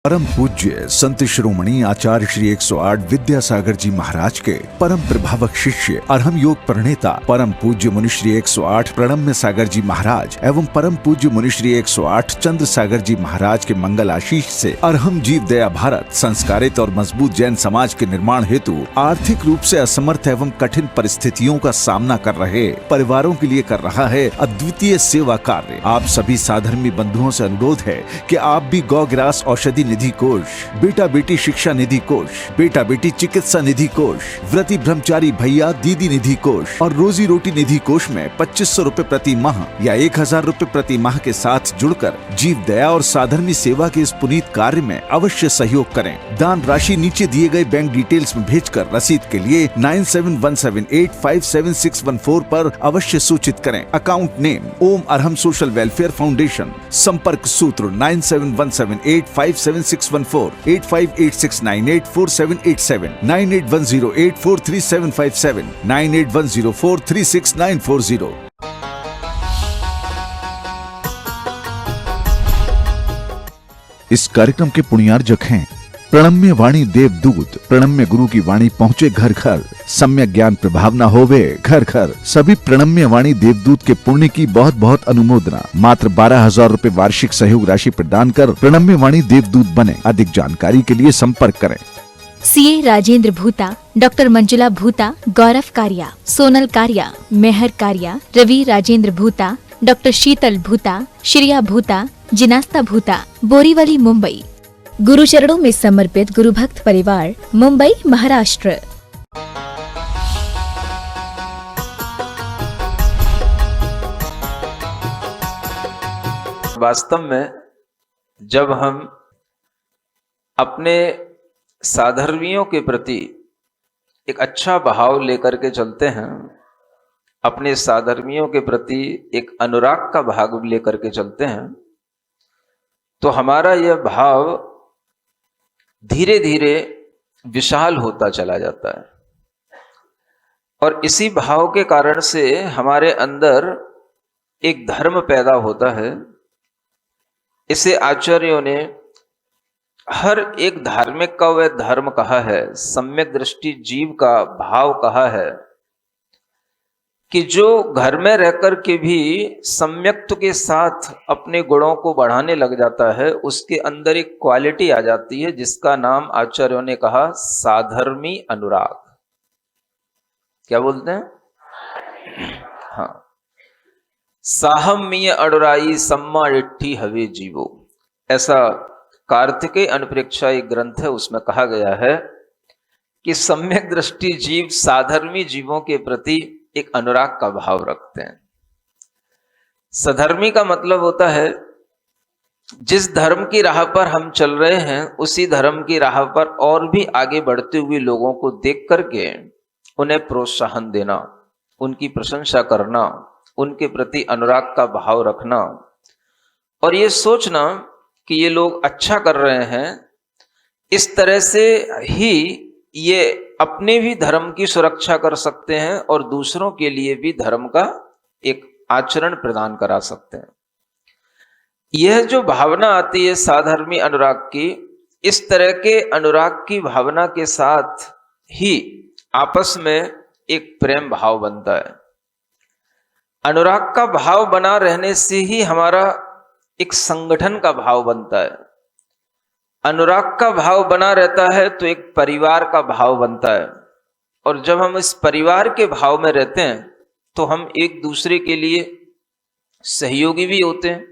परम पूज्य संत शिरोमणि आचार्य श्री 108 विद्यासागर जी महाराज के परम प्रभावक शिष्य अरहम योग प्रणेता परम पूज्य मुनिश्री 108 प्रणम्य सागर जी महाराज एवं परम पूज्य मुनिश्री 108 चंद्र सागर जी महाराज के मंगल आशीष से अरहम जीव दया भारत संस्कारित और मजबूत जैन समाज के निर्माण हेतु आर्थिक रूप से असमर्थ एवं कठिन परिस्थितियों का सामना कर रहे परिवारों के लिए कर रहा है अद्वितीय सेवा कार्य। आप सभी साधर्मी बंधुओं से अनुरोध है कि आप भी गौग्रास औषधि निधि कोष, बेटा बेटी शिक्षा निधि कोष, बेटा बेटी चिकित्सा निधि कोष, व्रती ब्रह्मचारी भैया दीदी निधि कोष और रोजी रोटी निधि कोष में 2500 रूपए प्रति माह या 1000 रूपए प्रति माह के साथ जुड़कर जीव दया और साधर्मी सेवा के इस पुनीत कार्य में अवश्य सहयोग करें। दान राशि नीचे दिए गए बैंक डिटेल्स में भेजकर रसीद के लिए 9717857614 पर अवश्य सूचित करें। अकाउंट नेम ओम अरहम सोशल वेलफेयर फाउंडेशन। संपर्क सूत्र 9717857614 8586984787 9810843757 9810436940। इस कार्यक्रम के पुण्यार्जक हैं प्रणम्य वाणी देवदूत। प्रणम्य गुरु की वाणी पहुँचे घर घर, सम्यक ज्ञान प्रभाव न होवे घर घर। सभी प्रणम्य वाणी देवदूत के पुण्य की बहुत बहुत अनुमोदना। मात्र 12,000 रूपए वार्षिक सहयोग राशि प्रदान कर प्रणम्य वाणी देवदूत बने। अधिक जानकारी के लिए संपर्क करें। सीए राजेंद्र भूता, डॉक्टर मंजुला भूता, गौरव कारिया, सोनल कारिया, मेहर कारिया, रवि राजेंद्र भूता, डॉक्टर शीतल भूता, श्रिया भूता, जिनास्ता भूता, बोरीवली मुंबई। गुरु चरणों में समर्पित गुरु भक्त परिवार, मुंबई महाराष्ट्र। वास्तव में जब हम अपने साधर्मियों के प्रति एक अच्छा भाव लेकर के चलते हैं, अपने साधर्मियों के प्रति एक अनुराग का भाव लेकर के चलते हैं, तो हमारा यह भाव धीरे धीरे विशाल होता चला जाता है। और इसी भाव के कारण से हमारे अंदर एक धर्म पैदा होता है। इसे आचार्यों ने हर एक धार्मिक का वह धर्म कहा है, सम्यक दृष्टि जीव का भाव कहा है कि जो घर में रहकर के भी सम्यक्त्व के साथ अपने गुणों को बढ़ाने लग जाता है, उसके अंदर एक क्वालिटी आ जाती है जिसका नाम आचार्यों ने कहा साधर्मी अनुराग। क्या बोलते हैं? हाँ, साहम्य अनुराई सम्मा इट्ठी हवे जीवो, ऐसा कार्तिकेय अनुप्रेक्षा एक ग्रंथ है, उसमें कहा गया है कि सम्यक दृष्टि जीव साधर्मी जीवों के प्रति एक अनुराग का भाव रखते हैं। सधर्मी का मतलब होता है जिस धर्म की राह पर हम चल रहे हैं उसी धर्म की राह पर और भी आगे बढ़ते हुए लोगों को देख करके उन्हें प्रोत्साहन देना, उनकी प्रशंसा करना, उनके प्रति अनुराग का भाव रखना और ये सोचना कि ये लोग अच्छा कर रहे हैं। इस तरह से ही ये अपने भी धर्म की सुरक्षा कर सकते हैं और दूसरों के लिए भी धर्म का एक आचरण प्रदान करा सकते हैं। यह जो भावना आती है साधर्मी अनुराग की, इस तरह के अनुराग की भावना के साथ ही आपस में एक प्रेम भाव बनता है। अनुराग का भाव बना रहने से ही हमारा एक संगठन का भाव बनता है। अनुराग का भाव बना रहता है तो एक परिवार का भाव बनता है और जब हम इस परिवार के भाव में रहते हैं तो हम एक दूसरे के लिए सहयोगी भी होते हैं,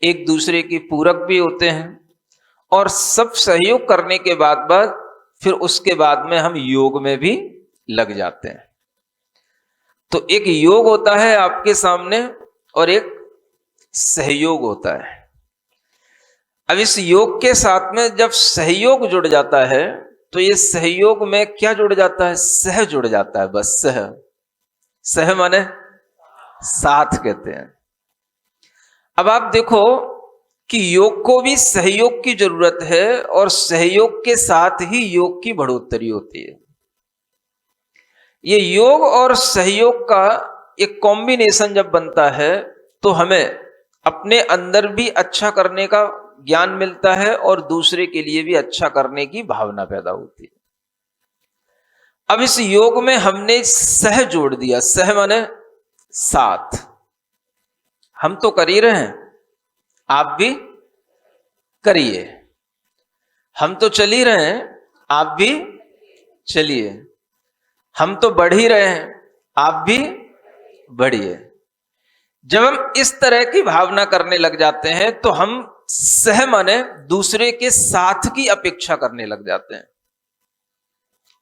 एक दूसरे के पूरक भी होते हैं और सब सहयोग करने के बाद फिर उसके बाद में हम योग में भी लग जाते हैं। तो एक योग होता है आपके सामने और एक सहयोग होता है। अब इस योग के साथ में जब सहयोग जुड़ जाता है तो ये सहयोग में क्या जुड़ जाता है? सह जुड़ जाता है। बस सह माने साथ कहते हैं। अब आप देखो कि योग को भी सहयोग की जरूरत है और सहयोग के साथ ही योग की बढ़ोतरी होती है। ये योग और सहयोग का एक कॉम्बिनेशन जब बनता है तो हमें अपने अंदर भी अच्छा करने का ज्ञान मिलता है और दूसरे के लिए भी अच्छा करने की भावना पैदा होती है। अब इस योग में हमने सह जोड़ दिया। सह माने साथ। हम तो कर ही रहे हैं, आप भी करिए। हम तो चल ही रहे हैं, आप भी चलिए। हम तो बढ़ ही रहे हैं, आप भी बढ़िए। जब हम इस तरह की भावना करने लग जाते हैं तो हम सह माने दूसरे के साथ की अपेक्षा करने लग जाते हैं।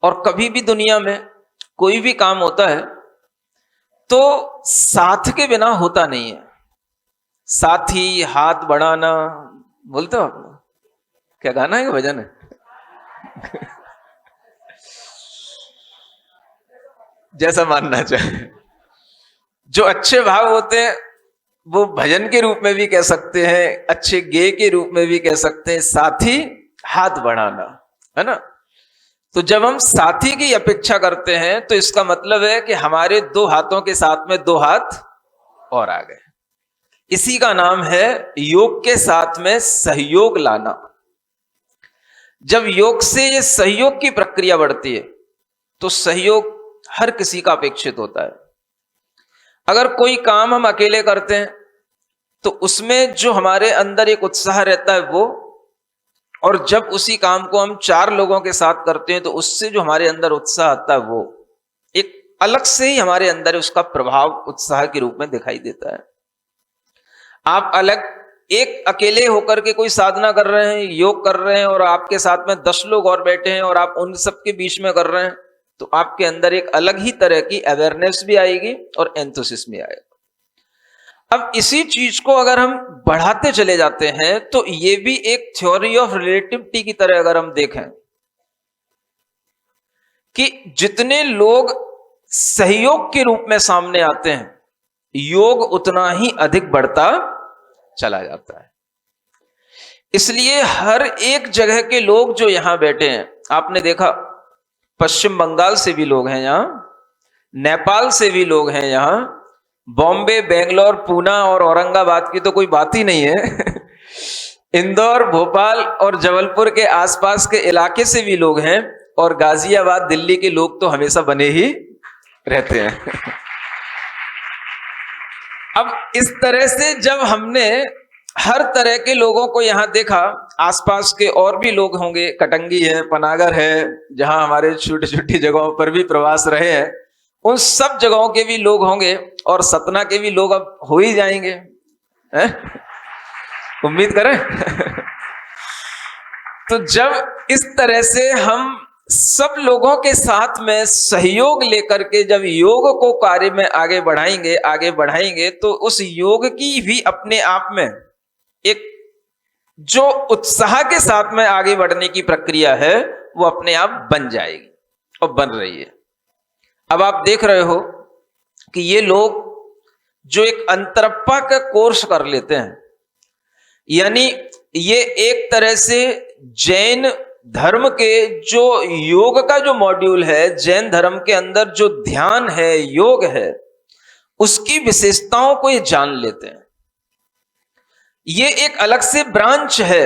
और कभी भी दुनिया में कोई भी काम होता है तो साथ के बिना होता नहीं है। साथी हाथ बढ़ाना, बोलते हो आप? क्या गाना है, भजन है? जैसा मानना चाहे। जो अच्छे भाव होते हैं वो भजन के रूप में भी कह सकते हैं, अच्छे गेय के रूप में भी कह सकते हैं। साथी हाथ बढ़ाना, है ना? तो जब हम साथी की अपेक्षा करते हैं तो इसका मतलब है कि हमारे दो हाथों के साथ में दो हाथ और आ गए। इसी का नाम है योग के साथ में सहयोग लाना। जब योग से ये सहयोग की प्रक्रिया बढ़ती है तो सहयोग हर किसी का अपेक्षित होता है। अगर कोई काम हम अकेले करते हैं तो उसमें जो हमारे अंदर एक उत्साह रहता है वो, और जब उसी काम को हम 4 लोगों के साथ करते हैं तो उससे जो हमारे अंदर उत्साह आता है वो एक अलग से ही हमारे अंदर उसका प्रभाव उत्साह के रूप में दिखाई देता है। आप अलग एक अकेले होकर के कोई साधना कर रहे हैं, योग कर रहे हैं, और आपके साथ में 10 लोग और बैठे हैं और आप उन सबके बीच में कर रहे हैं, तो आपके अंदर एक अलग ही तरह की अवेयरनेस भी आएगी और एंथुसिज्म भी आएगा। अब इसी चीज को अगर हम बढ़ाते चले जाते हैं तो ये भी एक थ्योरी ऑफ रिलेटिविटी की तरह अगर हम देखें कि जितने लोग सहयोग के रूप में सामने आते हैं, योग उतना ही अधिक बढ़ता चला जाता है। इसलिए हर एक जगह के लोग जो यहां बैठे हैं, आपने देखा पश्चिम बंगाल से भी लोग हैं यहां, नेपाल से भी लोग हैं यहां, बॉम्बे, बेंगलोर, पूना और औरंगाबाद की तो कोई बात ही नहीं है। इंदौर, भोपाल और जबलपुर के आसपास के इलाके से भी लोग हैं, और गाजियाबाद, दिल्ली के लोग तो हमेशा बने ही रहते हैं। अब इस तरह से जब हमने हर तरह के लोगों को यहां देखा, आसपास के और भी लोग होंगे, कटंगी है, पनागर है, जहां हमारे छोटी छोटी जगहों पर भी प्रवास रहे हैं, उन सब जगहों के भी लोग होंगे, और सतना के भी लोग अब हो ही जाएंगे, उम्मीद करें। तो जब इस तरह से हम सब लोगों के साथ में सहयोग लेकर के जब योग को कार्य में आगे बढ़ाएंगे तो उस योग की भी अपने आप में एक जो उत्साह के साथ में आगे बढ़ने की प्रक्रिया है वो अपने आप बन जाएगी और बन रही है। अब आप देख रहे हो कि ये लोग जो एक अंतरप्पा का कोर्स कर लेते हैं, यानी ये एक तरह से जैन धर्म के जो योग का जो मॉड्यूल है, जैन धर्म के अंदर जो ध्यान है, योग है, उसकी विशेषताओं को ये जान लेते हैं। ये एक अलग से ब्रांच है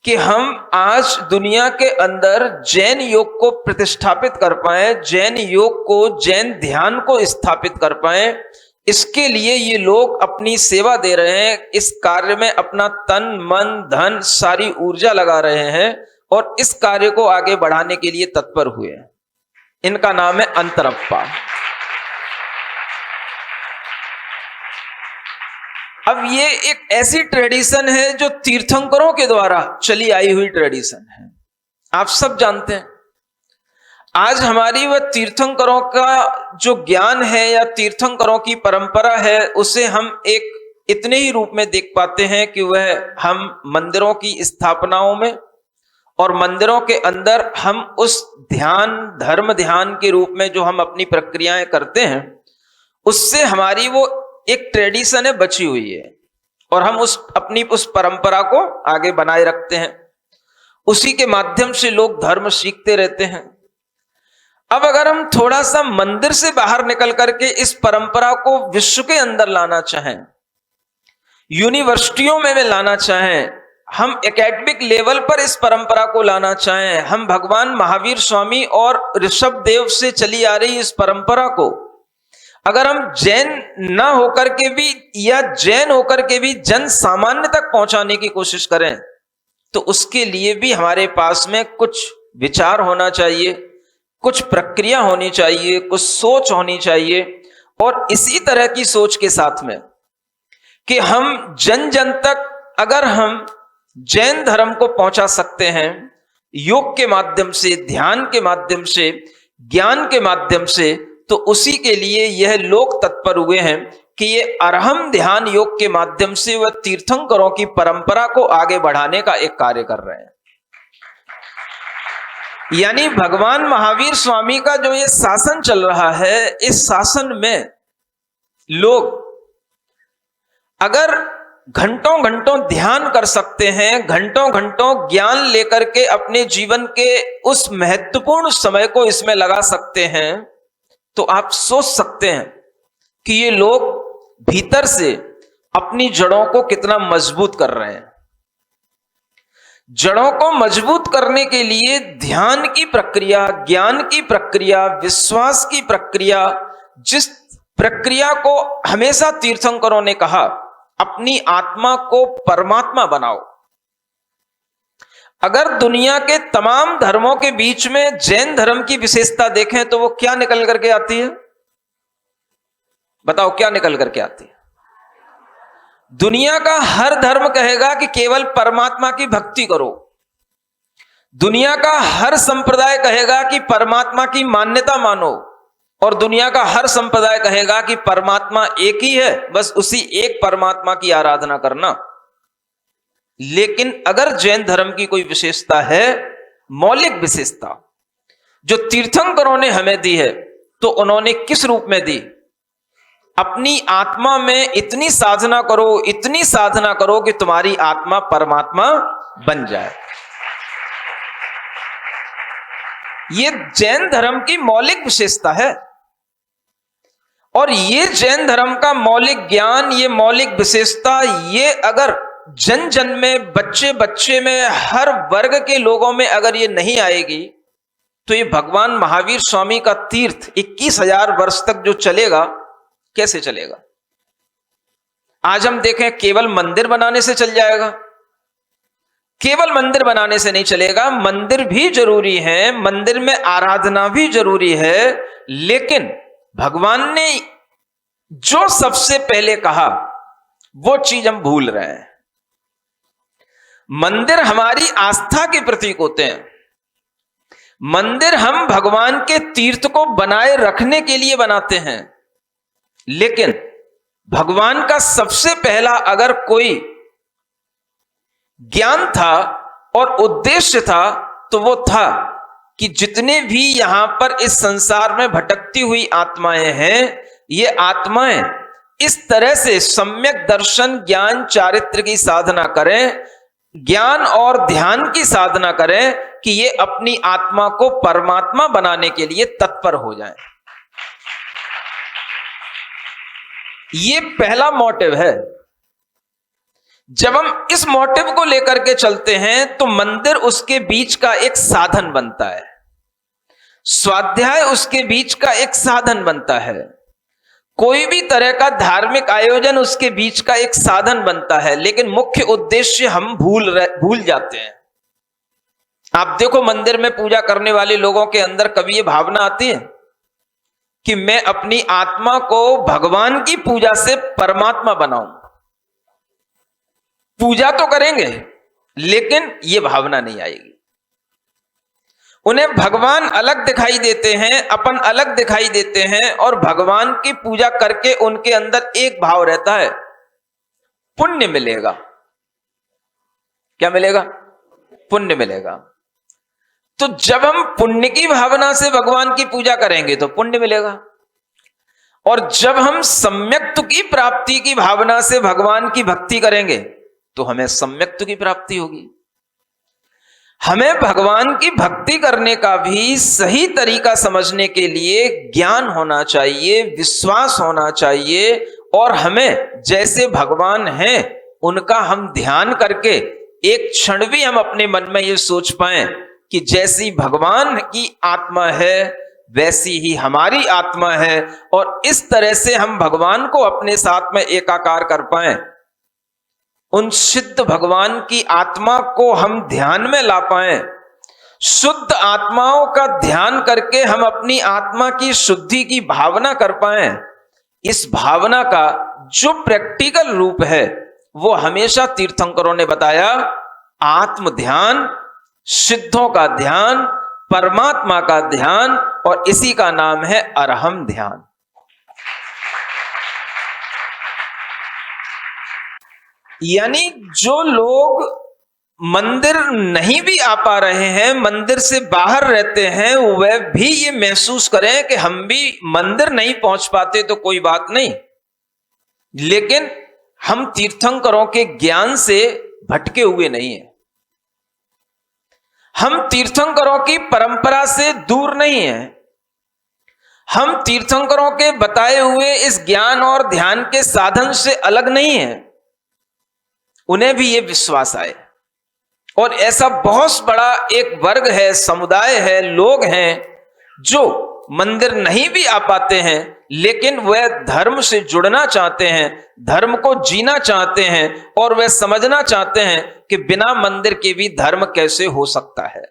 कि हम आज दुनिया के अंदर जैन योग को प्रतिष्ठापित कर पाए, जैन योग को, जैन ध्यान को स्थापित कर पाए। इसके लिए ये लोग अपनी सेवा दे रहे हैं, इस कार्य में अपना तन, मन, धन, सारी ऊर्जा लगा रहे हैं और इस कार्य को आगे बढ़ाने के लिए तत्पर हुए हैं। इनका नाम है अंतरप्पा। अब ये एक ऐसी ट्रेडिशन है जो तीर्थंकरों के द्वारा चली आई हुई ट्रेडिशन है। आप सब जानते हैं आज हमारी वह तीर्थंकरों का जो ज्ञान है या तीर्थंकरों की परंपरा है, उसे हम एक इतने ही रूप में देख पाते हैं कि वह हम मंदिरों की स्थापनाओं में और मंदिरों के अंदर हम उस ध्यान, धर्म ध्यान के रूप में जो हम अपनी प्रक्रियाएं करते हैं, उससे हमारी वो एक ट्रेडिशन है बची हुई है और हम अपनी उस परंपरा को आगे बनाए रखते हैं। उसी के माध्यम से लोग धर्म सीखते रहते हैं। अब अगर हम थोड़ा सा मंदिर से बाहर निकल करके इस परंपरा को विश्व के अंदर लाना चाहें, यूनिवर्सिटियों में लाना चाहें, हम एकेडमिक लेवल पर इस परंपरा को लाना चाहें, हम भगवान महावीर स्वामी और ऋषभ देव से चली आ रही इस परंपरा को अगर हम जैन ना होकर के भी या जैन होकर के भी जन सामान्य तक पहुंचाने की कोशिश करें, तो उसके लिए भी हमारे पास में कुछ विचार होना चाहिए, कुछ प्रक्रिया होनी चाहिए, कुछ सोच होनी चाहिए। और इसी तरह की सोच के साथ में कि हम जन जन तक अगर हम जैन धर्म को पहुंचा सकते हैं योग के माध्यम से, ध्यान के माध्यम से, ज्ञान के माध्यम से, तो उसी के लिए यह लोग तत्पर हुए हैं कि ये अरहम ध्यान योग के माध्यम से वह तीर्थंकरों की परंपरा को आगे बढ़ाने का एक कार्य कर रहे हैं। यानी भगवान महावीर स्वामी का जो ये शासन चल रहा है, इस शासन में लोग अगर घंटों घंटों ध्यान कर सकते हैं, घंटों घंटों ज्ञान लेकर के अपने जीवन के उस महत्वपूर्ण समय को इसमें लगा सकते हैं, तो आप सोच सकते हैं कि ये लोग भीतर से अपनी जड़ों को कितना मजबूत कर रहे हैं। जड़ों को मजबूत करने के लिए ध्यान की प्रक्रिया, ज्ञान की प्रक्रिया, विश्वास की प्रक्रिया, जिस प्रक्रिया को हमेशा तीर्थंकरों ने कहा अपनी आत्मा को परमात्मा बनाओ। अगर दुनिया के तमाम धर्मों के बीच में जैन धर्म की विशेषता देखें तो वो क्या निकल करके आती है? बताओ क्या निकल करके आती है? दुनिया का हर धर्म कहेगा कि केवल परमात्मा की भक्ति करो। दुनिया का हर संप्रदाय कहेगा कि परमात्मा की मान्यता मानो, और दुनिया का हर संप्रदाय कहेगा कि परमात्मा एक ही है, बस उसी एक परमात्मा की आराधना करना। लेकिन अगर जैन धर्म की कोई विशेषता है, मौलिक विशेषता जो तीर्थंकरों ने हमें दी है, तो उन्होंने किस रूप में दी? अपनी आत्मा में इतनी साधना करो, इतनी साधना करो कि तुम्हारी आत्मा परमात्मा बन जाए। ये जैन धर्म की मौलिक विशेषता है। और ये जैन धर्म का मौलिक ज्ञान, ये मौलिक विशेषता, ये अगर जन जन में, बच्चे बच्चे में, हर वर्ग के लोगों में अगर ये नहीं आएगी, तो ये भगवान महावीर स्वामी का तीर्थ 21,000 वर्ष तक जो चलेगा, कैसे चलेगा? आज हम देखें केवल मंदिर बनाने से चल जाएगा? केवल मंदिर बनाने से नहीं चलेगा। मंदिर भी जरूरी है, मंदिर में आराधना भी जरूरी है, लेकिन भगवान ने जो सबसे पहले कहा वो चीज हम भूल रहे हैं। मंदिर हमारी आस्था के प्रतीक होते हैं। मंदिर हम भगवान के तीर्थ को बनाए रखने के लिए बनाते हैं, लेकिन भगवान का सबसे पहला अगर कोई ज्ञान था और उद्देश्य था, तो वो था कि जितने भी यहां पर इस संसार में भटकती हुई आत्माएं हैं, ये आत्माएं इस तरह से सम्यक दर्शन, ज्ञान, चारित्र की साधना करें, ज्ञान और ध्यान की साधना करें कि ये अपनी आत्मा को परमात्मा बनाने के लिए तत्पर हो जाएं। ये पहला मोटिव है। जब हम इस मोटिव को लेकर के चलते हैं, तो मंदिर उसके बीच का एक साधन बनता है, स्वाध्याय उसके बीच का एक साधन बनता है, कोई भी तरह का धार्मिक आयोजन उसके बीच का एक साधन बनता है, लेकिन मुख्य उद्देश्य हम भूल जाते हैं। आप देखो, मंदिर में पूजा करने वाले लोगों के अंदर कभी ये भावना आती है कि मैं अपनी आत्मा को भगवान की पूजा से परमात्मा बनाऊं। पूजा तो करेंगे, लेकिन ये भावना नहीं आएगी। उन्हें भगवान अलग दिखाई देते हैं, अपन अलग दिखाई देते हैं, और भगवान की पूजा करके उनके अंदर एक भाव रहता है, पुण्य मिलेगा। क्या मिलेगा? पुण्य मिलेगा। तो जब हम पुण्य की भावना से भगवान की पूजा करेंगे तो पुण्य मिलेगा, और जब हम सम्यक्त्व की प्राप्ति की भावना से भगवान की भक्ति करेंगे तो हमें सम्यक्त्व की प्राप्ति होगी। हमें भगवान की भक्ति करने का भी सही तरीका समझने के लिए ज्ञान होना चाहिए, विश्वास होना चाहिए, और हमें जैसे भगवान हैं उनका हम ध्यान करके एक क्षण भी हम अपने मन में ये सोच पाए कि जैसी भगवान की आत्मा है वैसी ही हमारी आत्मा है, और इस तरह से हम भगवान को अपने साथ में एकाकार कर पाए, उन सिद्ध भगवान की आत्मा को हम ध्यान में ला पाए, शुद्ध आत्माओं का ध्यान करके हम अपनी आत्मा की शुद्धि की भावना कर पाए, इस भावना का जो प्रैक्टिकल रूप है वो हमेशा तीर्थंकरों ने बताया आत्म ध्यान, सिद्धों का ध्यान, परमात्मा का ध्यान, और इसी का नाम है अरहम ध्यान। यानी जो लोग मंदिर नहीं भी आ पा रहे हैं, मंदिर से बाहर रहते हैं, वह भी ये महसूस करें कि हम भी मंदिर नहीं पहुंच पाते तो कोई बात नहीं, लेकिन हम तीर्थंकरों के ज्ञान से भटके हुए नहीं हैं, हम तीर्थंकरों की परंपरा से दूर नहीं हैं, हम तीर्थंकरों के बताए हुए इस ज्ञान और ध्यान के साधन से अलग नहीं हैं। उन्हें भी ये विश्वास आए, और ऐसा बहुत बड़ा एक वर्ग है, समुदाय है, लोग हैं जो मंदिर नहीं भी आ पाते हैं लेकिन वह धर्म से जुड़ना चाहते हैं, धर्म को जीना चाहते हैं, और वह समझना चाहते हैं कि बिना मंदिर के भी धर्म कैसे हो सकता है।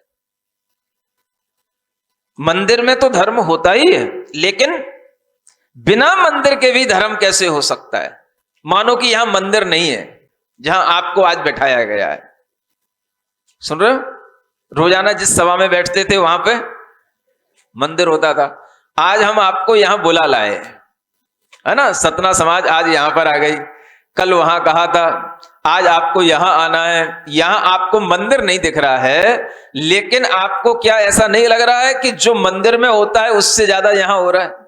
मंदिर में तो धर्म होता ही है, लेकिन बिना मंदिर के भी धर्म कैसे हो सकता है। मानो कि यहां मंदिर नहीं है जहां आपको आज बैठाया गया है। सुन रहे हो? रोजाना जिस सभा में बैठते थे वहां पे मंदिर होता था, आज हम आपको यहां बुला लाए, है ना। सतना समाज आज यहां पर आ गई, कल वहां कहा था, आज आपको यहां आना है। यहां आपको मंदिर नहीं दिख रहा है, लेकिन आपको क्या ऐसा नहीं लग रहा है कि जो मंदिर में होता है उससे ज्यादा यहां हो रहा है?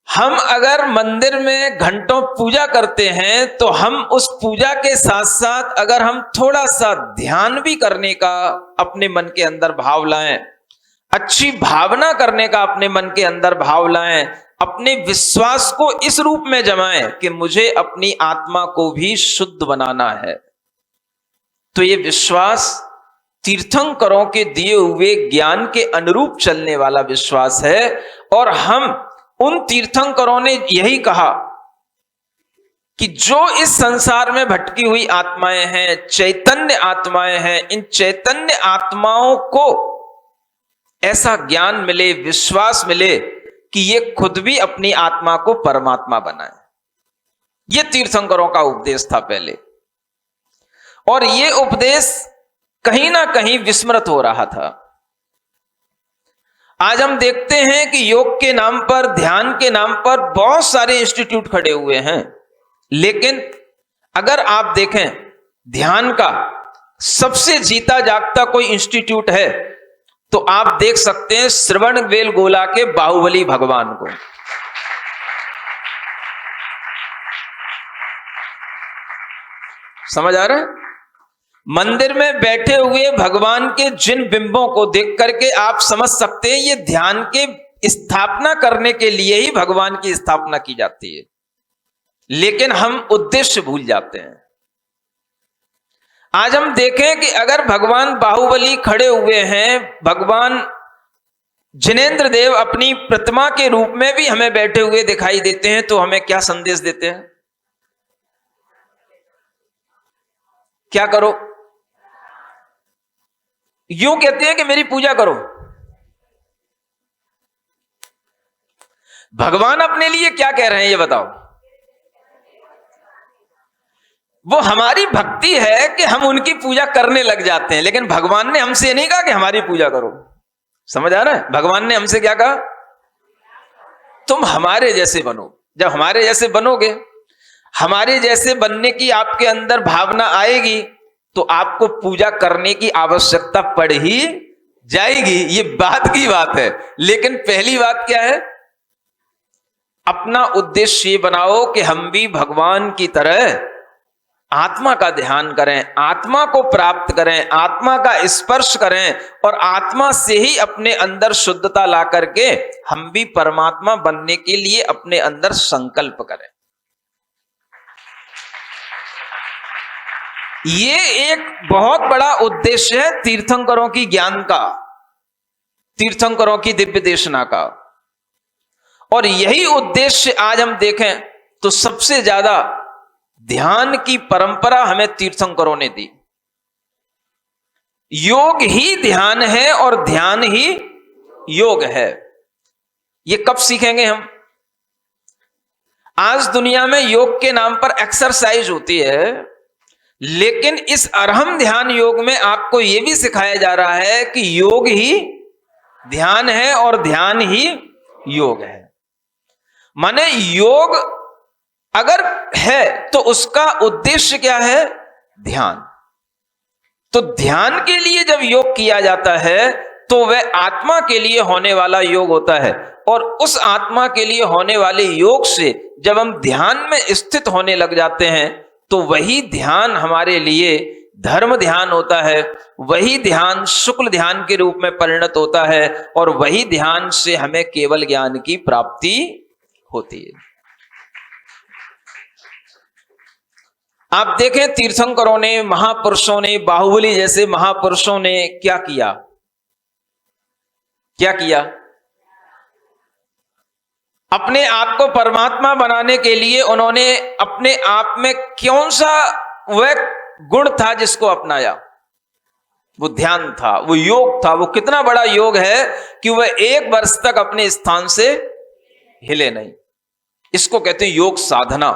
हम अगर मंदिर में घंटों पूजा करते हैं तो हम उस पूजा के साथ साथ अगर हम थोड़ा सा ध्यान भी करने का अपने मन के अंदर भाव लाएं, अच्छी भावना करने का अपने मन के अंदर भाव लाएं, अपने विश्वास को इस रूप में जमाएं कि मुझे अपनी आत्मा को भी शुद्ध बनाना है, तो ये विश्वास तीर्थंकरों के दिए हुए ज्ञान के अनुरूप चलने वाला विश्वास है। और हम उन तीर्थंकरों ने यही कहा कि जो इस संसार में भटकी हुई आत्माएं हैं, चैतन्य आत्माएं हैं, इन चैतन्य आत्माओं को ऐसा ज्ञान मिले, विश्वास मिले कि ये खुद भी अपनी आत्मा को परमात्मा बनाए। ये तीर्थंकरों का उपदेश था पहले, और ये उपदेश कहीं ना कहीं विस्मृत हो रहा था। आज हम देखते हैं कि योग के नाम पर, ध्यान के नाम पर बहुत सारे इंस्टीट्यूट खड़े हुए हैं, लेकिन अगर आप देखें ध्यान का सबसे जीता जागता कोई इंस्टीट्यूट है तो आप देख सकते हैं श्रवणबेलगोला के बाहुबली भगवान को। समझ आ रहा है? मंदिर में बैठे हुए भगवान के जिन बिंबों को देख करके आप समझ सकते हैं ये ध्यान के स्थापना करने के लिए ही भगवान की स्थापना की जाती है, लेकिन हम उद्देश्य भूल जाते हैं। आज हम देखें कि अगर भगवान बाहुबली खड़े हुए हैं, भगवान जिनेंद्र देव अपनी प्रतिमा के रूप में भी हमें बैठे हुए दिखाई देते हैं, तो हमें क्या संदेश देते हैं? क्या करो? यूं कहते हैं कि मेरी पूजा करो। भगवान अपने लिए क्या कह रहे हैं ये बताओ? वो हमारी भक्ति है कि हम उनकी पूजा करने लग जाते हैं, लेकिन भगवान ने हमसे नहीं कहा कि हमारी पूजा करो। समझ आ रहा है? भगवान ने हमसे क्या कहा? तुम हमारे जैसे बनो। जब हमारे जैसे बनोगे, हमारे जैसे बनने की आपके अंदर भावना आएगी तो आपको पूजा करने की आवश्यकता पड़ ही जाएगी। ये बात की बात है, लेकिन पहली बात क्या है? अपना उद्देश्य ये बनाओ कि हम भी भगवान की तरह आत्मा का ध्यान करें, आत्मा को प्राप्त करें, आत्मा का स्पर्श करें और आत्मा से ही अपने अंदर शुद्धता ला करके हम भी परमात्मा बनने के लिए अपने अंदर संकल्प करें। ये एक बहुत बड़ा उद्देश्य है तीर्थंकरों की ज्ञान का, तीर्थंकरों की दिव्य देशना का। और यही उद्देश्य आज हम देखें तो सबसे ज्यादा ध्यान की परंपरा हमें तीर्थंकरों ने दी। योग ही ध्यान है और ध्यान ही योग है। ये कब सीखेंगे हम? आज दुनिया में योग के नाम पर एक्सरसाइज होती है, लेकिन इस अरहम ध्यान योग में आपको यह भी सिखाया जा रहा है कि योग ही ध्यान है और ध्यान ही योग है। माने योग अगर है तो उसका उद्देश्य क्या है? ध्यान। तो ध्यान के लिए जब योग किया जाता है तो वह आत्मा के लिए होने वाला योग होता है, और उस आत्मा के लिए होने वाले योग से जब हम ध्यान में स्थित होने लग जाते हैं तो वही ध्यान हमारे लिए धर्म ध्यान होता है, वही ध्यान शुक्ल ध्यान के रूप में परिणत होता है, और वही ध्यान से हमें केवल ज्ञान की प्राप्ति होती है। आप देखें तीर्थंकरों ने, महापुरुषों ने, बाहुबली जैसे महापुरुषों ने क्या किया? क्या किया? अपने आप को परमात्मा बनाने के लिए उन्होंने अपने आप में कौन सा वह गुण था जिसको अपनाया? वो ध्यान था, वो योग था। वो कितना बड़ा योग है कि वह 1 वर्ष तक अपने स्थान से हिले नहीं। इसको कहते हैं योग साधना।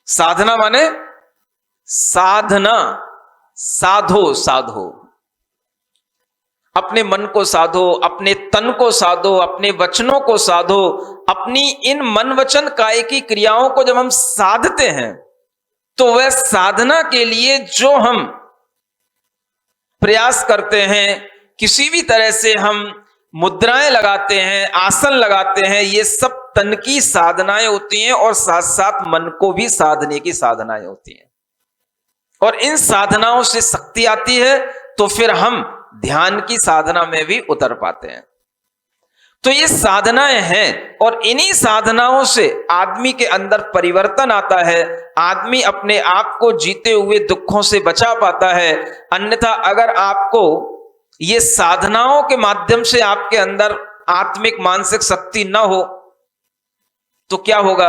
साधना माने साधना, साधो, साधो। अपने मन को साधो, अपने तन को साधो, अपने वचनों को साधो। अपनी इन मन वचन काय की क्रियाओं को जब हम साधते हैं तो वह साधना के लिए जो हम प्रयास करते हैं, किसी भी तरह से हम मुद्राएं लगाते हैं, आसन लगाते हैं, ये सब तन की साधनाएं होती हैं और साथ साथ मन को भी साधने की साधनाएं होती हैं। और इन साधनाओं से शक्ति आती है तो फिर हम ध्यान की साधना में भी उतर पाते हैं। तो ये साधनाएं हैं और इन्हीं साधनाओं से आदमी के अंदर परिवर्तन आता है। आदमी अपने आप को जीते हुए दुखों से बचा पाता है। अन्यथा अगर आपको ये साधनाओं के माध्यम से आपके अंदर आत्मिक मानसिक शक्ति न हो तो क्या होगा?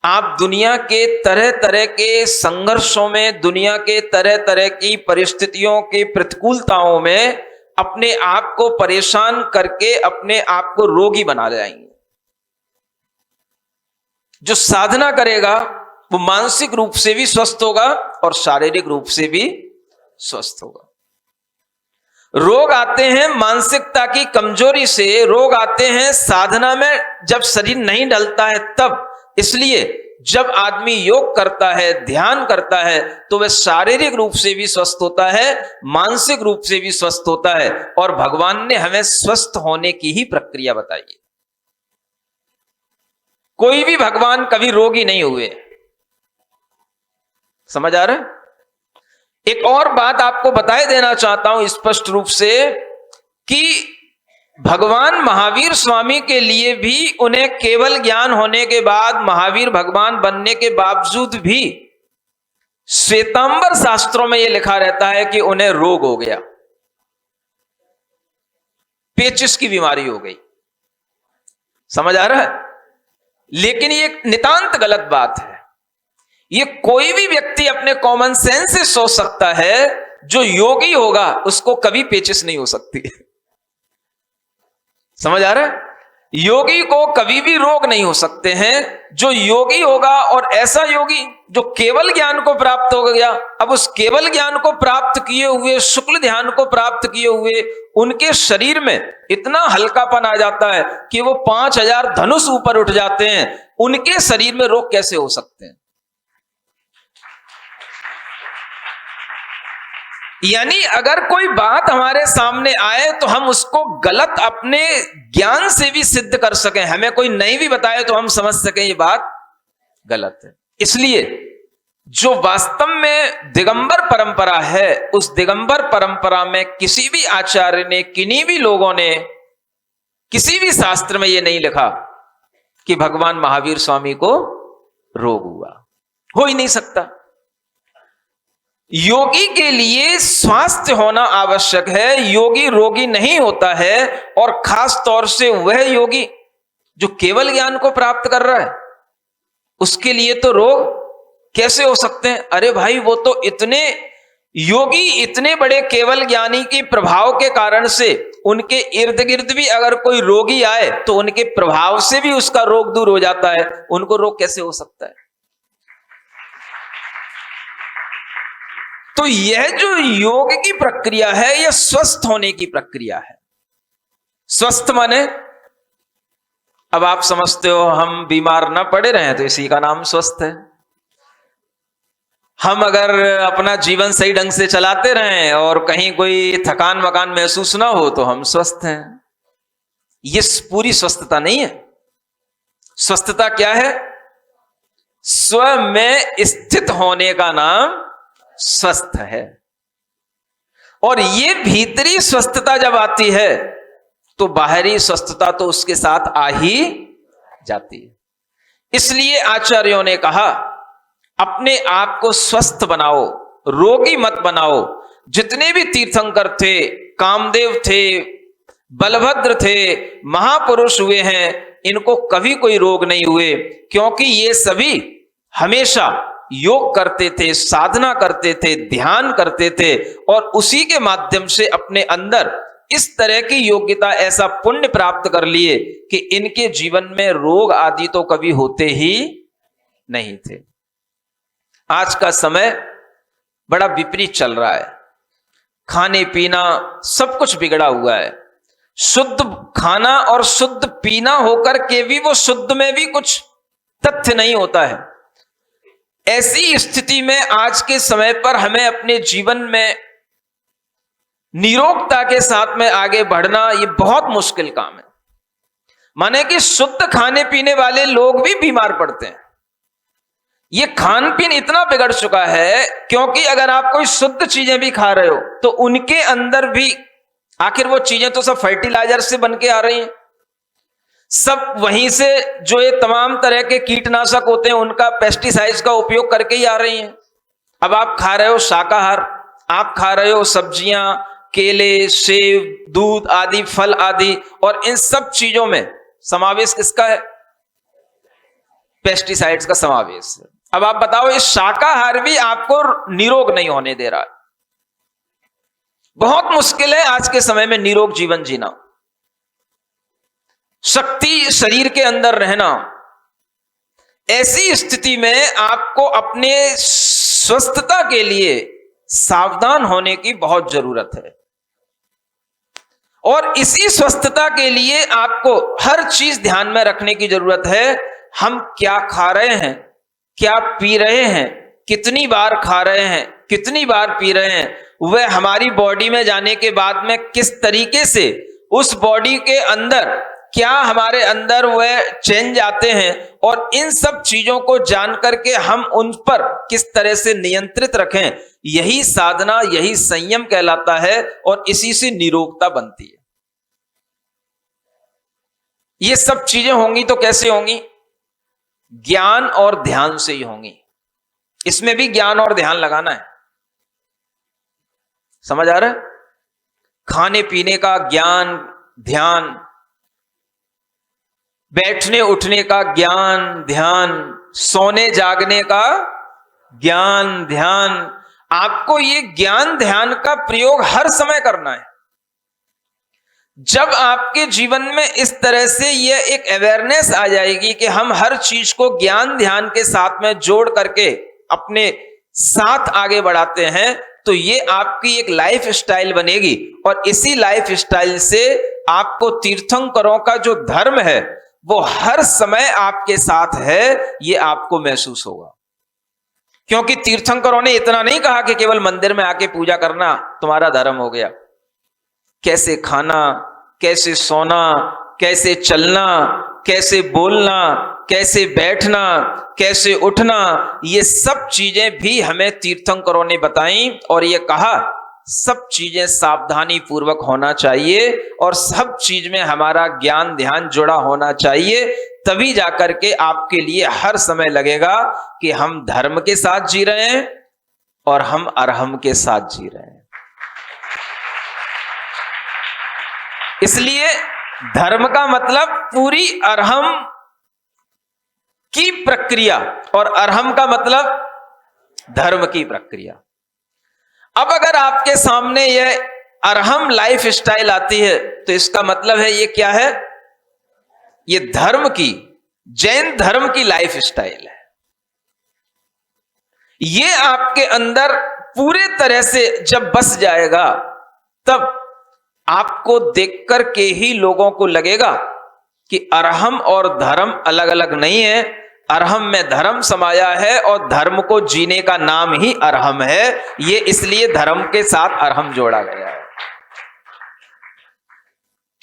आप दुनिया के तरह तरह के संघर्षों में, दुनिया के तरह तरह की परिस्थितियों की प्रतिकूलताओं में अपने आप को परेशान करके अपने आप को रोगी बना जाएंगे। जो साधना करेगा वो मानसिक रूप से भी स्वस्थ होगा और शारीरिक रूप से भी स्वस्थ होगा। रोग आते हैं मानसिकता की कमजोरी से, रोग आते हैं साधना में जब शरीर नहीं ढलता है तब। इसलिए जब आदमी योग करता है, ध्यान करता है, तो वह शारीरिक रूप से भी स्वस्थ होता है, मानसिक रूप से भी स्वस्थ होता है। और भगवान ने हमें स्वस्थ होने की ही प्रक्रिया बताई है। कोई भी भगवान कभी रोगी नहीं हुए। समझ आ रहा है? एक और बात आपको बताए देना चाहता हूं स्पष्ट रूप से कि भगवान महावीर स्वामी के लिए भी उन्हें केवल ज्ञान होने के बाद, महावीर भगवान बनने के बावजूद भी श्वेतांबर शास्त्रों में यह लिखा रहता है कि उन्हें रोग हो गया, पेचिस की बीमारी हो गई। समझ आ रहा है? लेकिन ये नितांत गलत बात है। ये कोई भी व्यक्ति अपने कॉमन सेंस से सोच सकता है, जो योगी होगा उसको कभी पेचिस नहीं हो सकती। समझ आ रहा है? योगी को कभी भी रोग नहीं हो सकते हैं। जो योगी होगा, और ऐसा योगी जो केवल ज्ञान को प्राप्त हो गया, अब उस केवल ज्ञान को प्राप्त किए हुए, शुक्ल ध्यान को प्राप्त किए हुए, उनके शरीर में इतना हल्कापन आ जाता है कि वो 5000 धनुष ऊपर उठ जाते हैं। उनके शरीर में रोग कैसे हो सकते हैं? यानी अगर कोई बात हमारे सामने आए तो हम उसको गलत अपने ज्ञान से भी सिद्ध कर सकें, हमें कोई नहीं भी बताए तो हम समझ सकें ये बात गलत है। इसलिए जो वास्तव में दिगंबर परंपरा है, उस दिगंबर परंपरा में किसी भी आचार्य ने, किन्हीं भी लोगों ने, किसी भी शास्त्र में यह नहीं लिखा कि भगवान महावीर स्वामी को रोग हुआ। हो ही नहीं सकता। योगी के लिए स्वास्थ्य होना आवश्यक है। योगी रोगी नहीं होता है, और खास तौर से वह योगी जो केवल ज्ञान को प्राप्त कर रहा है, उसके लिए तो रोग कैसे हो सकते हैं? अरे भाई, वो तो इतने योगी, इतने बड़े केवल ज्ञानी के प्रभाव के कारण से उनके इर्द गिर्द भी अगर कोई रोगी आए तो उनके प्रभाव से भी उसका रोग दूर हो जाता है। उनको रोग कैसे हो सकता है? तो यह जो योग की प्रक्रिया है, यह स्वस्थ होने की प्रक्रिया है। स्वस्थ माने, अब आप समझते हो हम बीमार ना पड़े रहे तो इसी का नाम स्वस्थ है। हम अगर अपना जीवन सही ढंग से चलाते रहें और कहीं कोई थकान वकान महसूस ना हो तो हम स्वस्थ हैं। ये पूरी स्वस्थता नहीं है। स्वस्थता क्या है? स्व में स्थित होने का नाम स्वस्थ है। और ये भीतरी स्वस्थता जब आती है तो बाहरी स्वस्थता तो उसके साथ आ ही जाती है। इसलिए आचार्यों ने कहा, अपने आप को स्वस्थ बनाओ, रोगी मत बनाओ। जितने भी तीर्थंकर थे, कामदेव थे, बलभद्र थे, महापुरुष हुए हैं, इनको कभी कोई रोग नहीं हुए, क्योंकि ये सभी हमेशा योग करते थे, साधना करते थे, ध्यान करते थे, और उसी के माध्यम से अपने अंदर इस तरह की योग्यता, ऐसा पुण्य प्राप्त कर लिए कि इनके जीवन में रोग आदि तो कभी होते ही नहीं थे। आज का समय बड़ा विपरीत चल रहा है। खाने पीना सब कुछ बिगड़ा हुआ है। शुद्ध खाना और शुद्ध पीना होकर के भी वो शुद्ध में भी कुछ तथ्य नहीं होता है। ऐसी स्थिति में आज के समय पर हमें अपने जीवन में निरोगता के साथ में आगे बढ़ना ये बहुत मुश्किल काम है। माने कि शुद्ध खाने पीने वाले लोग भी बीमार पड़ते हैं। ये खान पीन इतना बिगड़ चुका है, क्योंकि अगर आप कोई शुद्ध चीजें भी खा रहे हो तो उनके अंदर भी आखिर वो चीजें तो सब फर्टिलाइजर से बन के आ रही हैं। सब वहीं से जो ये तमाम तरह के कीटनाशक होते हैं उनका, पेस्टिसाइड्स का उपयोग करके ही आ रही हैं। अब आप खा रहे हो शाकाहार, आप खा रहे हो सब्जियां, केले, सेब, दूध आदि, फल आदि, और इन सब चीजों में समावेश किसका है? पेस्टिसाइड्स का समावेश है। अब आप बताओ, इस शाकाहार भी आपको निरोग नहीं होने दे रहा है। बहुत मुश्किल है आज के समय में निरोग जीवन जीना, शक्ति शरीर के अंदर रहना। ऐसी स्थिति में आपको अपने स्वस्थता के लिए सावधान होने की बहुत जरूरत है, और इसी स्वस्थता के लिए आपको हर चीज ध्यान में रखने की जरूरत है। हम क्या खा रहे हैं, क्या पी रहे हैं, कितनी बार खा रहे हैं, कितनी बार पी रहे हैं, वह हमारी बॉडी में जाने के बाद में किस तरीके से उस बॉडी के अंदर क्या हमारे अंदर वह चेंज आते हैं, और इन सब चीजों को जान करके हम उन पर किस तरह से नियंत्रित रखें, यही साधना, यही संयम कहलाता है, और इसी से निरोगता बनती है। ये सब चीजें होंगी तो कैसे होंगी? ज्ञान और ध्यान से ही होंगी। इसमें भी ज्ञान और ध्यान लगाना है। समझ आ रहा है? खाने पीने का ज्ञान ध्यान, बैठने उठने का ज्ञान ध्यान, सोने जागने का ज्ञान ध्यान। आपको ये ज्ञान ध्यान का प्रयोग हर समय करना है। जब आपके जीवन में इस तरह से यह एक अवेयरनेस आ जाएगी कि हम हर चीज को ज्ञान ध्यान के साथ में जोड़ करके अपने साथ आगे बढ़ाते हैं, तो ये आपकी एक लाइफ स्टाइल बनेगी, और इसी लाइफ स्टाइल से आपको तीर्थंकरों का जो धर्म है वो हर समय आपके साथ है, ये आपको महसूस होगा। क्योंकि तीर्थंकरों ने इतना नहीं कहा कि केवल मंदिर में आके पूजा करना तुम्हारा धर्म हो गया। कैसे खाना, कैसे सोना, कैसे चलना, कैसे बोलना, कैसे बैठना, कैसे उठना, ये सब चीजें भी हमें तीर्थंकरों ने बताई और ये कहा सब चीजें सावधानी पूर्वक होना चाहिए और सब चीज में हमारा ज्ञान ध्यान जुड़ा होना चाहिए। तभी जाकर के आपके लिए हर समय लगेगा कि हम धर्म के साथ जी रहे हैं और हम अरहम के साथ जी रहे हैं। इसलिए धर्म का मतलब पूरी अरहम की प्रक्रिया और अरहम का मतलब धर्म की प्रक्रिया। अब अगर आपके सामने यह अरहम लाइफ स्टाइल आती है तो इसका मतलब है ये क्या है? ये धर्म की, जैन धर्म की लाइफ स्टाइल है। ये आपके अंदर पूरे तरह से जब बस जाएगा तब आपको देखकर के ही लोगों को लगेगा कि अरहम और धर्म अलग अलग नहीं है। अरहम में धर्म समाया है और धर्म को जीने का नाम ही अरहम है। ये इसलिए धर्म के साथ अरहम जोड़ा गया है।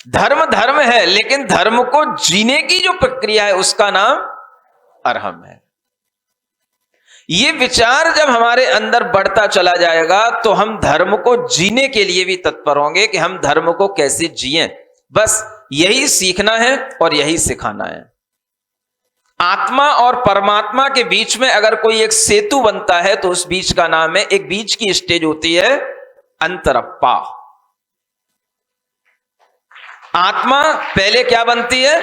धर्म धर्म है लेकिन धर्म को जीने की जो प्रक्रिया है उसका नाम अरहम है। ये विचार जब हमारे अंदर बढ़ता चला जाएगा तो हम धर्म को जीने के लिए भी तत्पर होंगे कि हम धर्म को कैसे जिएं। बस यही सीखना है और यही सिखाना है। आत्मा और परमात्मा के बीच में अगर कोई एक सेतु बनता है तो उस बीच का नाम है, एक बीच की स्टेज होती है अंतरप्पा। आत्मा पहले क्या बनती है?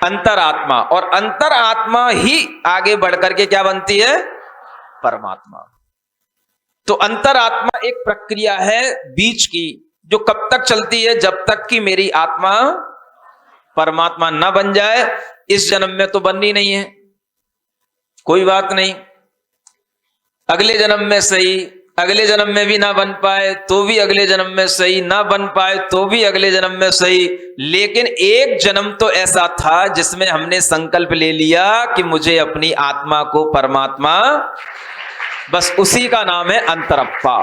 अंतरात्मा, और अंतरात्मा ही आगे बढ़कर के क्या बनती है? परमात्मा। तो अंतरात्मा एक प्रक्रिया है बीच की जो कब तक चलती है? जब तक कि मेरी आत्मा परमात्मा न बन जाए। इस जन्म में तो बननी नहीं है, कोई बात नहीं, अगले जन्म में सही, अगले जन्म में भी ना बन पाए तो भी अगले जन्म में सही, ना बन पाए तो भी अगले जन्म में सही। लेकिन एक जन्म तो ऐसा था जिसमें हमने संकल्प ले लिया कि मुझे अपनी आत्मा को परमात्मा, बस उसी का नाम है अंतरप्पा।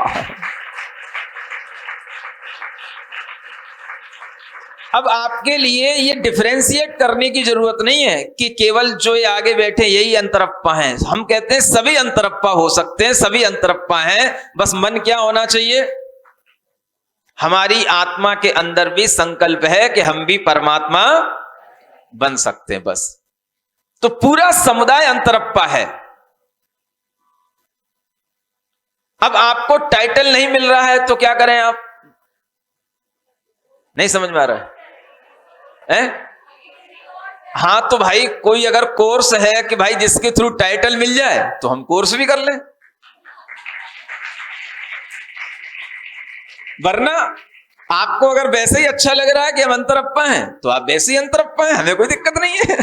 अब आपके लिए ये डिफरेंशिएट करने की जरूरत नहीं है कि केवल जो ये आगे बैठे यही अंतरप्पा हैं। हम कहते हैं सभी अंतरप्पा हो सकते हैं, सभी अंतरप्पा हैं। बस मन क्या होना चाहिए? हमारी आत्मा के अंदर भी संकल्प है कि हम भी परमात्मा बन सकते हैं। बस तो पूरा समुदाय अंतरप्पा है। अब आपको टाइटल नहीं मिल रहा है तो क्या करें? आप नहीं समझ में आ रहा है? हाँ तो भाई कोई अगर कोर्स है कि भाई जिसके थ्रू टाइटल मिल जाए तो हम कोर्स भी कर लें, वरना आपको अगर वैसे ही अच्छा लग रहा है कि हम अंतरप्पा हैं तो आप वैसे ही अंतरप्पा हैं, हमें कोई दिक्कत नहीं है।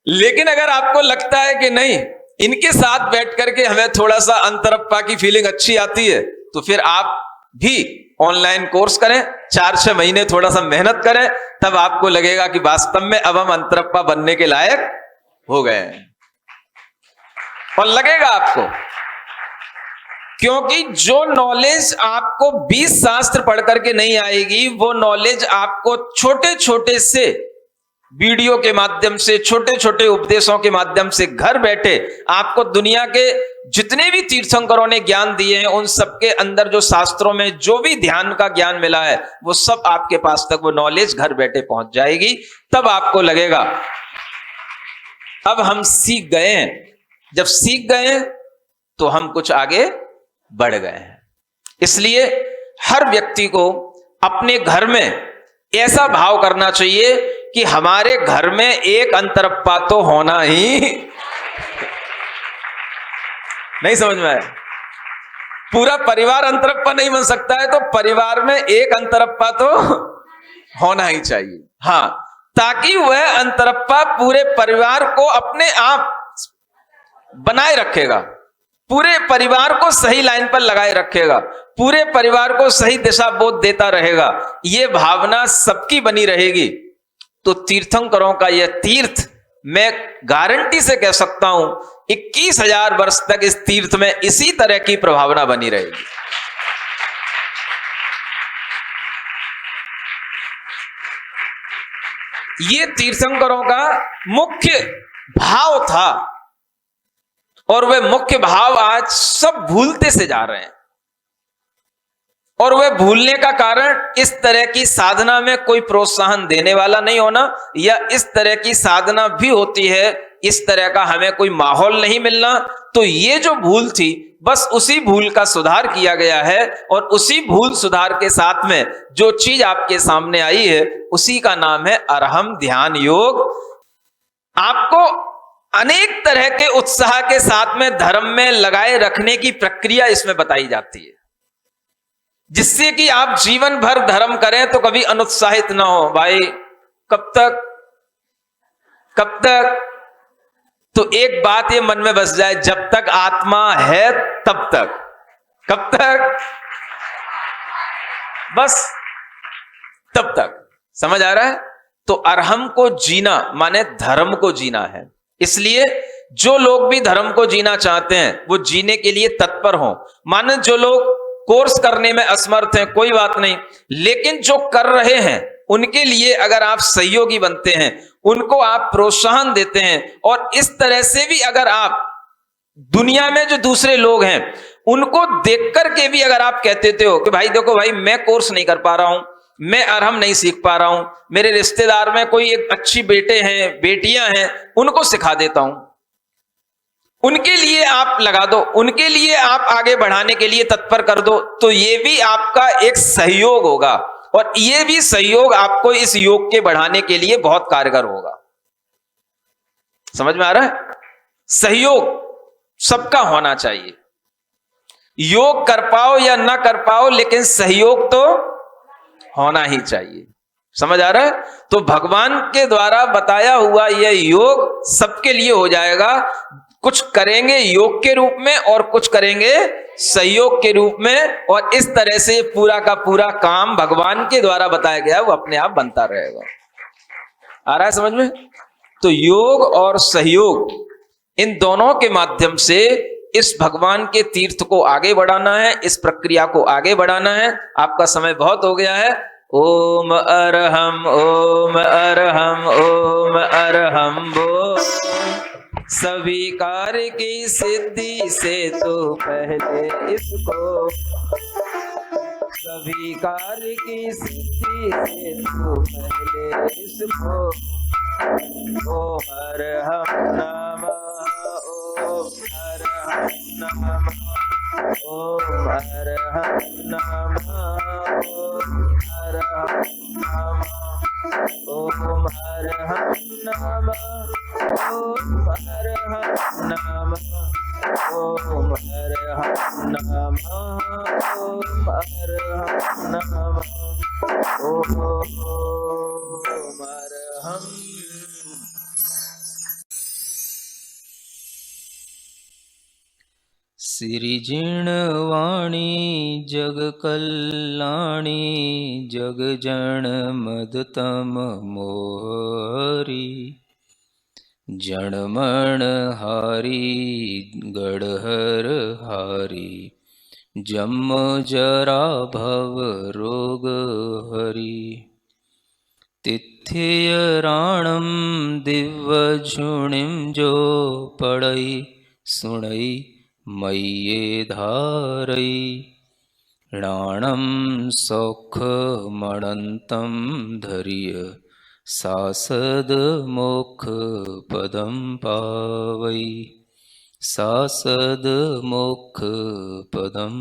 लेकिन अगर आपको लगता है कि नहीं, इनके साथ बैठ करके हमें थोड़ा सा अंतरप्पा की फीलिंग अच्छी आती है, तो फिर आप भी ऑनलाइन कोर्स करें, 4-6 महीने थोड़ा सा मेहनत करें, तब आपको लगेगा कि वास्तव में अब हम अंतरप्पा बनने के लायक हो गए हैं। और लगेगा आपको, क्योंकि जो नॉलेज आपको 20 शास्त्र पढ़ करके नहीं आएगी, वो नॉलेज आपको छोटे छोटे से वीडियो के माध्यम से, छोटे छोटे उपदेशों के माध्यम से घर बैठे आपको दुनिया के जितने भी तीर्थंकरों ने ज्ञान दिए हैं उन सबके अंदर जो शास्त्रों में जो भी ध्यान का ज्ञान मिला है वो सब आपके पास तक वो नॉलेज घर बैठे पहुंच जाएगी। तब आपको लगेगा अब हम सीख गए हैं। जब सीख गए हैं तो हम कुछ आगे बढ़ गए हैं। इसलिए हर व्यक्ति को अपने घर में ऐसा भाव करना चाहिए कि हमारे घर में एक अंतरप्पा तो होना ही नहीं। समझ में आया? पूरा परिवार अंतरप्पा नहीं बन सकता है तो परिवार में एक अंतरप्पा तो होना ही चाहिए। हाँ, ताकि वह अंतरप्पा पूरे परिवार को अपने आप बनाए रखेगा, पूरे परिवार को सही लाइन पर लगाए रखेगा, पूरे परिवार को सही दिशा बोध देता रहेगा। यह भावना सबकी बनी रहेगी तो तीर्थंकरों का यह तीर्थ, मैं गारंटी से कह सकता हूं 21,000 वर्ष तक इस तीर्थ में इसी तरह की प्रभावना बनी रहेगी। ये तीर्थंकरों का मुख्य भाव था, और वे मुख्य भाव आज सब भूलते से जा रहे हैं। और वह भूलने का कारण इस तरह की साधना में कोई प्रोत्साहन देने वाला नहीं होना, या इस तरह की साधना भी होती है, इस तरह का हमें कोई माहौल नहीं मिलना। तो ये जो भूल थी, बस उसी भूल का सुधार किया गया है, और उसी भूल सुधार के साथ में जो चीज आपके सामने आई है, उसी का नाम है अरहम ध्यान योग। आपको अनेक तरह के उत्साह के साथ में धर्म में लगाए रखने की प्रक्रिया इसमें बताई जाती है, जिससे कि आप जीवन भर धर्म करें तो कभी अनुत्साहित ना हो। भाई कब तक तो एक बात ये मन में बस जाए, जब तक आत्मा है तब तक। कब तक? बस तब तक। समझ आ रहा है? तो अरहम को जीना माने धर्म को जीना है। इसलिए जो लोग भी धर्म को जीना चाहते हैं वो जीने के लिए तत्पर हों। माने जो लोग कोर्स करने में असमर्थ हैं, कोई बात नहीं, लेकिन जो कर रहे हैं उनके लिए अगर आप सहयोगी बनते हैं, उनको आप प्रोत्साहन देते हैं, और इस तरह से भी अगर आप दुनिया में जो दूसरे लोग हैं उनको देख करके भी अगर आप कहते हो कि भाई देखो भाई, मैं कोर्स नहीं कर पा रहा हूं, मैं अरहम नहीं सीख पा रहा हूं, मेरे रिश्तेदार में कोई एक अच्छी बेटे हैं, बेटियां हैं, उनको सिखा देता हूं, उनके लिए आप लगा दो, उनके लिए आप आगे बढ़ाने के लिए तत्पर कर दो, तो ये भी आपका एक सहयोग होगा, और ये भी सहयोग आपको इस योग के बढ़ाने के लिए बहुत कारगर होगा। समझ में आ रहा है? सहयोग सबका होना चाहिए। योग कर पाओ या ना कर पाओ, लेकिन सहयोग तो होना ही चाहिए। समझ आ रहा है? तो भगवान के द्वारा बताया हुआ यह योग सबके लिए हो जाएगा। कुछ करेंगे योग के रूप में और कुछ करेंगे सहयोग के रूप में, और इस तरह से पूरा का पूरा काम भगवान के द्वारा बताया गया वो अपने आप बनता रहेगा। आ रहा है समझ में? तो योग और सहयोग, इन दोनों के माध्यम से इस भगवान के तीर्थ को आगे बढ़ाना है, इस प्रक्रिया को आगे बढ़ाना है। आपका समय बहुत हो गया है। ओम अरहम ओम अरहम ओम अरहम बोल। सभी कार्य की सिद्धि से तो पहले इसको, सभी कार्य की सिद्धि से तो पहले इसको। ओम अरहम नमः ओम अरहम नमः ओम अरहम नमः ओम अरहम नमः ओम अरहम नमः ओम अरहम नमः ओम अरहम नमः ओम अरहम नमः ओम अरहम। श्रीजिणवाणी जग कल्याणी जग जन मदतम मोहरी। जणमण हारी गढ़हर हारी जन्म जरा भव रोग हरि। तिथ्य राणम दिव्य झुणिम जो पढ़ई सुणई मय्ये धारई। राणम सौख मणंतम धर्य सासद मोक्ष पदम पावई। सासद मोक्ष पदम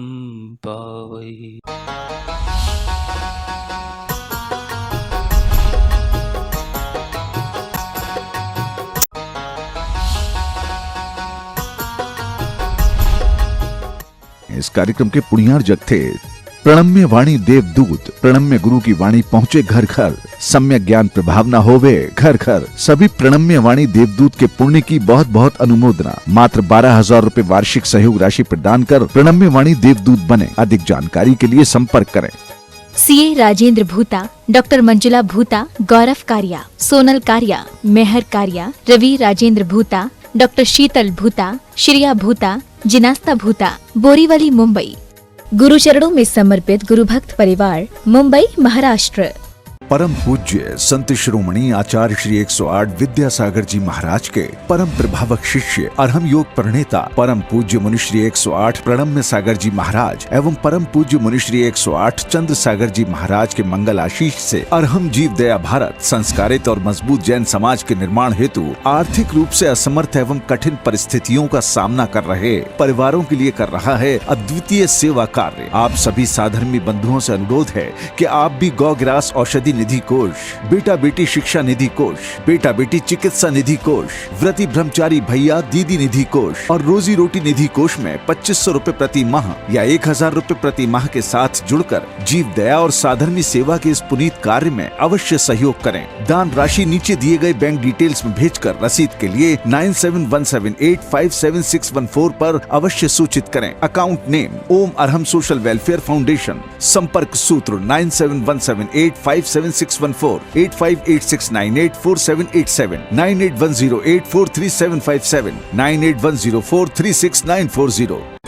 पावई। इस कार्यक्रम के पुण्यार जग थे प्रणम्य वाणी देवदूत। प्रणम्य गुरु की वाणी पहुँचे घर घर, सम्यक ज्ञान प्रभाव न होवे घर घर। सभी प्रणम्य वाणी देवदूत के पुण्य की बहुत बहुत अनुमोदना। मात्र 12,000 रुपए वार्षिक सहयोग राशि प्रदान कर प्रणम्य वाणी देवदूत बने। अधिक जानकारी के लिए संपर्क करें। सीए राजेंद्र भूता, डॉक्टर मंजुला भूता, गौरव कारिया, सोनल कारिया, मेहर कारिया, रवि राजेंद्र भूता, डॉक्टर शीतल भूता, श्रिया भूता, जिनास्ता भूता, बोरीवली मुंबई। गुरुचरणों में समर्पित गुरुभक्त परिवार, मुंबई महाराष्ट्र। परम पूज्य संत शिरोमणि आचार्य श्री 108 विद्यासागर जी महाराज के परम प्रभावक शिष्य अरहम योग प्रणेता परम पूज्य मुनिश्री 108 प्रणम्य सागर जी महाराज एवं परम पूज्य मुनिश्री 108 चंद्र सागर जी महाराज के मंगल आशीष से अरहम जीव दया भारत संस्कारित और मजबूत जैन समाज के निर्माण हेतु आर्थिक रूप से असमर्थ एवं कठिन परिस्थितियों का सामना कर रहे परिवारों के लिए कर रहा है अद्वितीय सेवा कार्य। आप सभी साधर्मी बंधुओं से अनुरोध है कि आप भी गौ ग्रास औषधि निधि कोष, बेटा बेटी शिक्षा निधि कोष, बेटा बेटी चिकित्सा निधि कोष, व्रती ब्रह्मचारी भैया दीदी निधि कोष और रोजी रोटी निधि कोष में 2500 रूपए प्रति माह या 1000 रूपए प्रति माह के साथ जुड़कर जीव दया और साधर्मी सेवा के इस पुनीत कार्य में अवश्य सहयोग करें। दान राशि नीचे दिए गए बैंक डिटेल्स में भेजकर रसीद के लिए 9717857614 पर अवश्य सूचित करें। अकाउंट नेम ओम अरहम सोशल वेलफेयर फाउंडेशन। संपर्क सूत्र 9717857614, 8586984787, 9810843757, 9810436940।